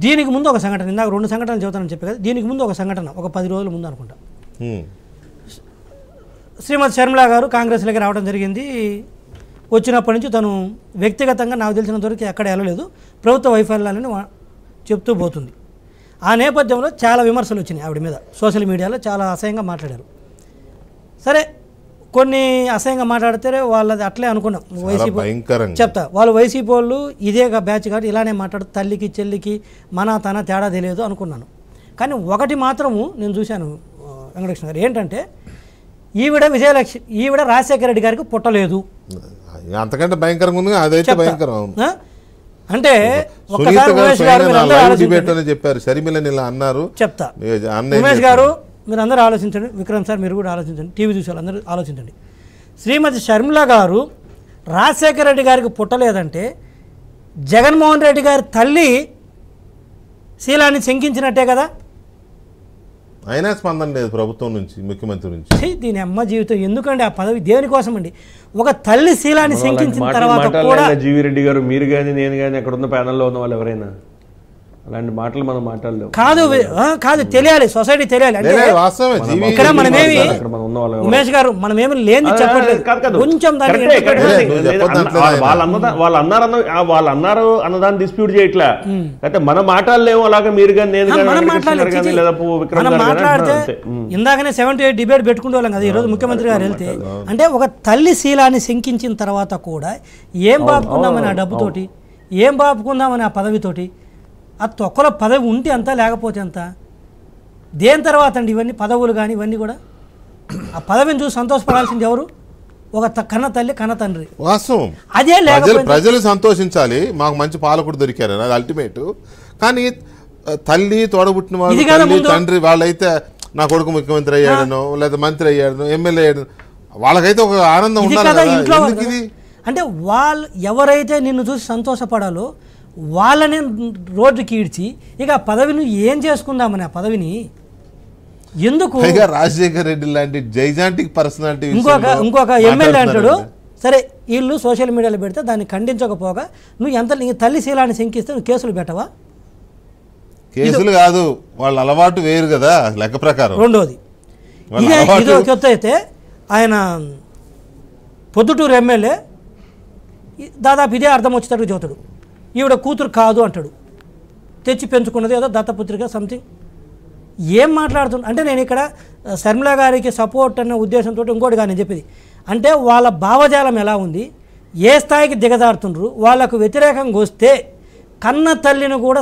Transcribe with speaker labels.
Speaker 1: దీనికి ముందు ఒక సంఘటన, ఇందాక 2 సంఘటనలు చెబుతానని చెప్పి కదా, దీనికి ముందు ఒక సంఘటన ఒక 10 రోజుల ముందు అనుకుంటా, శ్రీమతి షర్మిల గారు కాంగ్రెస్లోకి రావడం జరిగింది. వచ్చినప్పటి నుంచి తను వ్యక్తిగతంగా నాకు తెలిసినంతవరకు ఎక్కడ వెళ్ళలేదు, ప్రభుత్వ వైఫల్యాలను చెప్తూ పోతుంది. ఆ నేపథ్యంలో చాలా విమర్శలు వచ్చినాయి ఆవిడ మీద, సోషల్ మీడియాలో చాలా అసహ్యంగా మాట్లాడారు. సరే, కొన్ని అసహ్యంగా మాట్లాడితే వాళ్ళది అట్లే అనుకున్నాం, వైసీపీ చెప్తా, వాళ్ళు వైసీపీ వాళ్ళు ఇదే బ్యాచ్ కాబట్టి ఇలానే మాట్లాడుతూ తల్లికి చెల్లికి మన తన తేడా తెలియదు అనుకున్నాను. కానీ ఒకటి మాత్రము నేను చూశాను వెంకటకృష్ణ గారు, ఏంటంటే ఈవిడ రాజశేఖర రెడ్డి గారికి పుట్టలేదు,
Speaker 2: అంతకంటే భయంకరంగా ఉంది. అదైతే భయంకరం.
Speaker 1: అంటే
Speaker 2: చెప్పారు షర్మిలని ఇలా అన్నారు.
Speaker 1: చెప్తా, ఉమేష్ గారు మీరు అందరూ ఆలోచించండి, విక్రమ్ సార్ మీరు కూడా ఆలోచించండి, టీవీ చూసే వాళ్ళందరూ ఆలోచించండి. శ్రీమతి షర్మిల గారు రాజశేఖర రెడ్డి గారికి పుట్టలేదంటే జగన్మోహన్ రెడ్డి గారి తల్లి శీలాన్ని శంకించినట్టే కదా.
Speaker 2: అయినా స్పందన లేదు ప్రభుత్వం నుంచి, ముఖ్యమంత్రి నుంచి.
Speaker 1: దీని అమ్మ జీవితం ఎందుకండి, ఆ పదవి దేనికోసం అండి? ఒక తల్లి శీలాన్ని శంకించిన తర్వాత కూడా
Speaker 3: జీవిరెడ్డి గారు మీరు కానీ నేను కానీ అక్కడ ఉన్న ప్యానల్లో ఉన్న వాళ్ళు ఎవరైనా అలాంటి మాటలు మనం మాట్లాడలేము.
Speaker 1: కాదు తెలియాలి, సొసైటీ తెలియాలి. అంటే ఇక్కడ మనమేమి ఉమేష్ గారు మనమేమి లేని చెప్పట్లేదు, కొంచెం
Speaker 3: వాళ్ళు అన్నారు అన్నదాన్ని డిస్ప్యూట్ చేయట్లా, అయితే మనం మాట్లాడలేము. అలాగే మీరు కానీ నేను
Speaker 1: మాట్లాడితే ఇందాకనే 78 డిబేట్ పెట్టుకుంటే వాళ్ళం కదా, ఈరోజు ముఖ్యమంత్రి గారు వెళ్తే అంటే ఒక తల్లి శీలాన్ని శంకించిన తర్వాత కూడా ఏం బాపుకుందామని ఆ డబ్బుతోటి, ఏం బాపుకుందామని ఆ పదవితోటి, ఆ తొక్కల పదవి ఉంటే అంత లేకపోతే అంత, దేని తర్వాత అండి ఇవన్నీ పదవులు కానీ ఇవన్నీ కూడా? ఆ పదవిని చూసి సంతోషపడాల్సింది ఎవరు? ఒక కన్న తల్లి కన్న తండ్రి.
Speaker 2: వాస్తవం,
Speaker 1: అదే
Speaker 2: ప్రజలు సంతోషించాలి, మాకు మంచి పాలకుడు దొరికారు, అది అల్టిమేట్. కానీ తల్లి తోడబుట్టిన వాళ్ళు తండ్రి వాళ్ళైతే నా కొడుకు ముఖ్యమంత్రి అయ్యాడనో లేదా మంత్రి అయ్యాడనో ఎమ్మెల్యే అయ్యాడనో వాళ్ళకైతే ఒక ఆనందం ఉండాలి.
Speaker 1: అంటే వాళ్ళు ఎవరైతే నిన్ను చూసి సంతోషపడాలో వాళ్ళని రోడ్డుకి ఈడ్చి ఇక ఆ పదవిని ఏం చేసుకుందామని ఆ పదవిని ఎందుకు?
Speaker 2: రాజశేఖర రెడ్డి లాంటి జైజాంటిక్ పర్సనాలిటీ
Speaker 1: ఇంకొక ఎమ్మెల్యే అంటాడు, సరే వీళ్ళు సోషల్ మీడియాలో పెడితే దాన్ని ఖండించకపోగా నువ్వు ఎంత నీ తల్లి శీలాన్ని శంకిస్తే నువ్వు కేసులు పెట్టవా?
Speaker 2: కేసులు కాదు, వాళ్ళ అలవాటు వేరు కదా లెక్క ప్రకారం.
Speaker 1: రెండోది ఇది కొత్త అయితే ఆయన పొద్దుటూరు ఎమ్మెల్యే దాదాపు ఇదే అర్థం వచ్చేటట్టు చదువుతాడు, ఈవిడ కూతురు కాదు అంటాడు, తెచ్చి పెంచుకున్నది ఏదో దత్తపుత్రిక సంథింగ్. ఏం మాట్లాడుతున్నా అంటే నేను ఇక్కడ షర్మిల గారికి సపోర్ట్ అన్న ఉద్దేశంతో ఇంకోటి కానీ చెప్పేది అంటే వాళ్ళ భావజాలం ఎలా ఉంది, ఏ స్థాయికి దిగజారుతుండ్రు, వాళ్ళకు వ్యతిరేకంగా వస్తే కన్న తల్లిని కూడా